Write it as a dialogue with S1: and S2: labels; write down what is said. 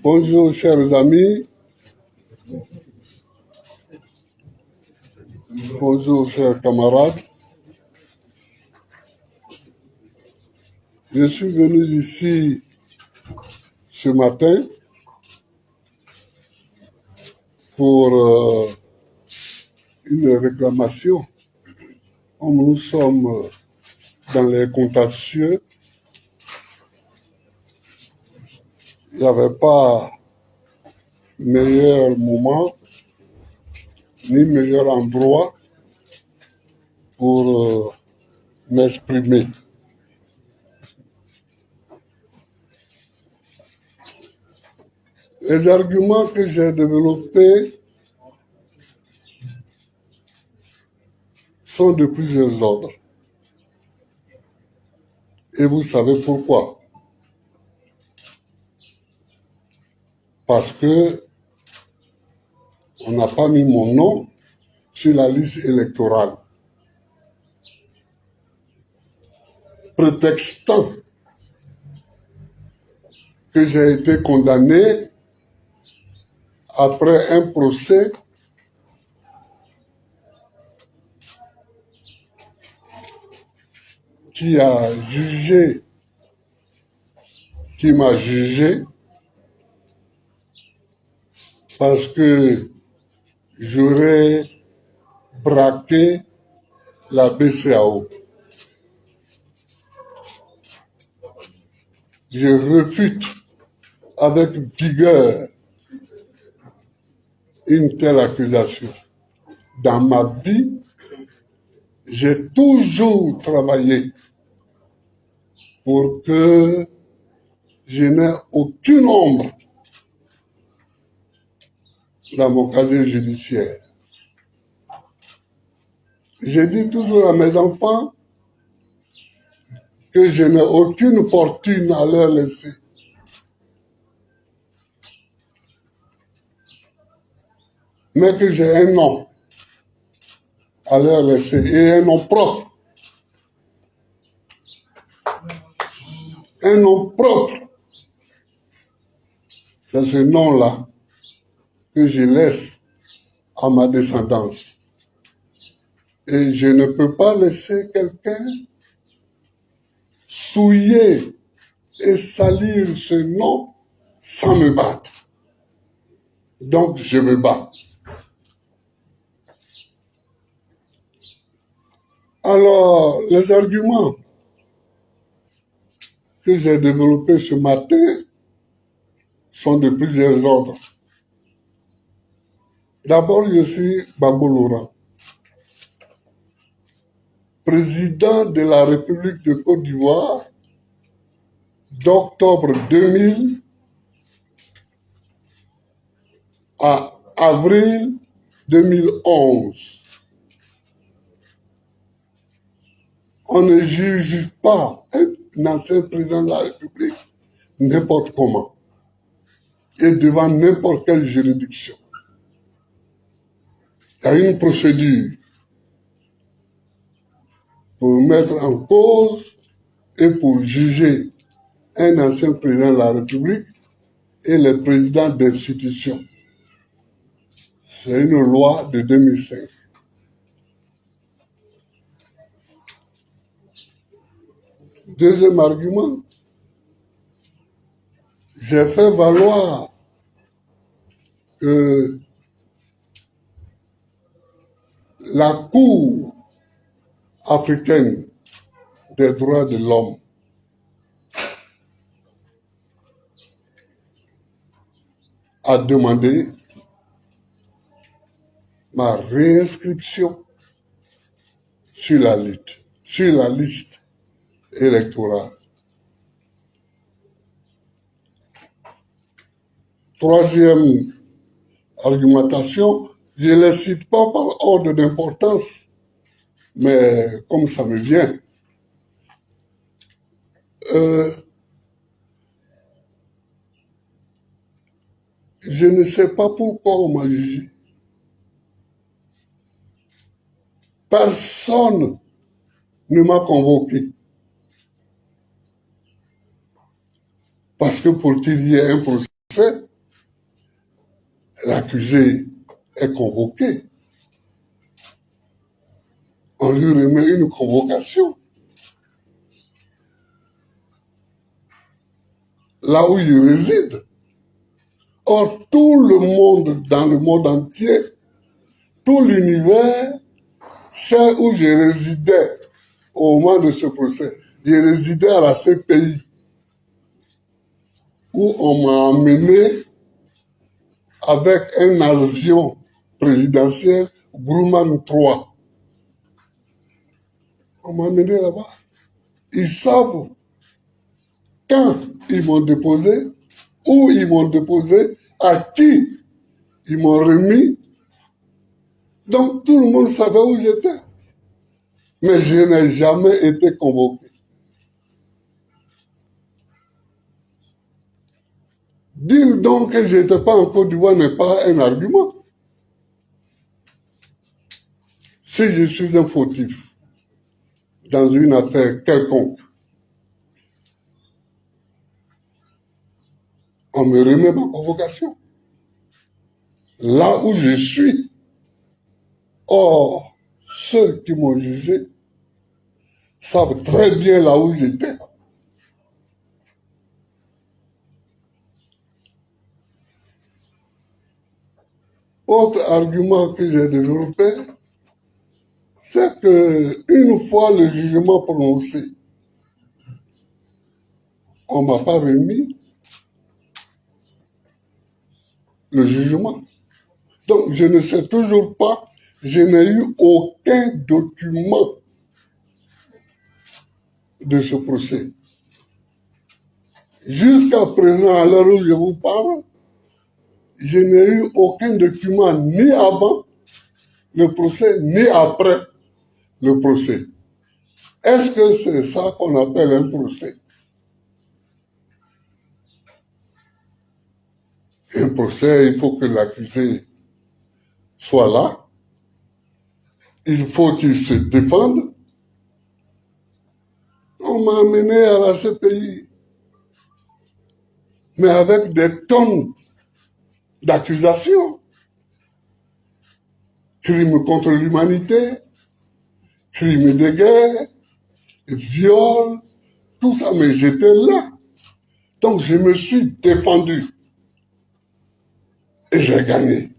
S1: Bonjour chers amis, bonjour chers camarades. Je suis venu ici ce matin pour une réclamation. Comme nous sommes dans les contentieux, il n'y avait pas meilleur moment ni meilleur endroit pour m'exprimer. Les arguments que j'ai développés sont de plusieurs ordres. Et vous savez pourquoi? Parce que on n'a pas mis mon nom sur la liste électorale. Prétextant que j'ai été condamné après un procès qui m'a jugé parce que j'aurais braqué la BCEAO. Je refute avec vigueur une telle accusation. Dans ma vie, j'ai toujours travaillé pour que je n'ai aucune ombre dans mon casier judiciaire. Je dis toujours à mes enfants que je n'ai aucune fortune à leur laisser. Mais que j'ai un nom à leur laisser et un nom propre. Un nom propre. C'est ce nom-là que je laisse à ma descendance. Et je ne peux pas laisser quelqu'un souiller et salir ce nom sans me battre. Donc je me bats. Alors, les arguments que j'ai développés ce matin sont de plusieurs ordres. D'abord, je suis Gbagbo Laurent, président de la République de Côte d'Ivoire d'octobre 2000 à avril 2011. On ne juge pas un ancien président de la République n'importe comment et devant n'importe quelle juridiction. Il y a une procédure pour mettre en cause et pour juger un ancien président de la République et les présidents d'institutions. C'est une loi de 2005. Deuxième argument, j'ai fait valoir que la Cour africaine des droits de l'homme a demandé ma réinscription sur la liste électorale. Troisième argumentation, je ne les cite pas par ordre d'importance, mais comme ça me vient. Je ne sais pas pourquoi on m'a jugé. Personne ne m'a convoqué. Parce que pour qu'il y ait un procès, l'accusé est convoqué. On lui remet une convocation. Là où il réside. Or, tout le monde, dans le monde entier, tout l'univers, sait où je résidais au moment de ce procès. Je résidais à la CPI, où on m'a amené avec un avion présidentiel Grumman 3. On m'a amené là-bas. Ils savent quand ils m'ont déposé, où ils m'ont déposé, à qui ils m'ont remis. Donc tout le monde savait où j'étais. Mais je n'ai jamais été convoqué. Dire donc que je n'étais pas en Côte d'Ivoire n'est pas un argument. Si je suis un fautif dans une affaire quelconque, on me remet ma convocation. Là où je suis. Or, ceux qui m'ont jugé savent très bien là où j'étais. Autre argument que j'ai développé, c'est que une fois le jugement prononcé, on ne m'a pas remis le jugement. Donc, je ne sais toujours pas, je n'ai eu aucun document de ce procès. Jusqu'à présent, à l'heure où je vous parle, je n'ai eu aucun document ni avant le procès, ni après le procès. Est-ce que c'est ça qu'on appelle un procès? Un procès, il faut que l'accusé soit là. Il faut qu'il se défende. On m'a amené à la CPI, mais avec des tonnes d'accusations. Crimes contre l'humanité, crimes de guerre, viol, tout ça, mais j'étais là. Donc je me suis défendu. Et j'ai gagné.